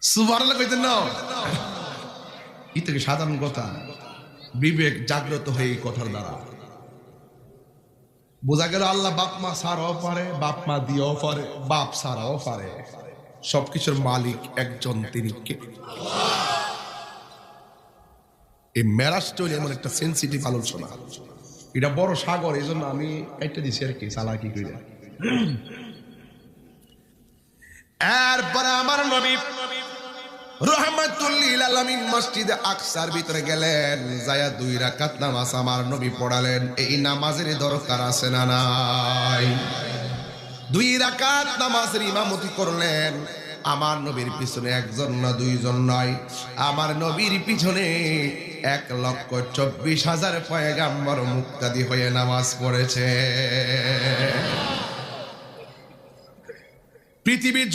সুবহানাল্লাহ কইতেন না? এটা কি সাধারণ কথা? বিবেক জাগ্রত হয়ে এই কথার দ্বারা বোঝা গেল আল্লাহ বাপ মা ছাড়াও পারে, বাপ মা দিয়েও পারে, বাপ ছাড়াও পারে। সবকিছুর মালিক একজন, তিনি কে? এই মেরাজটা এমন একটা সেন্সিটিভ আলোচনা, এটা বড় সাগর, এই জন্য আমি একটা দিছি আর কি চালাকি করে। এরপরে আমার নবী রাহমাতুল লিল আলামিন মসজিদে আকসার ভিতরে গেলেন, যায়া 2 রাকাত নামাজ আমার নবী পড়ালেন। এই নামাজের দরকার আছে না নাই? 2 রাকাত নামাজের ইমামতি করলেন। আমার নবীর পিছনে একজন না 2 জন নয়, আমার নবীর পিছনে 1,24,000 পয়গাম্বর মুক্তাদি হয়ে নামাজ পড়েছে। পৃথিবীর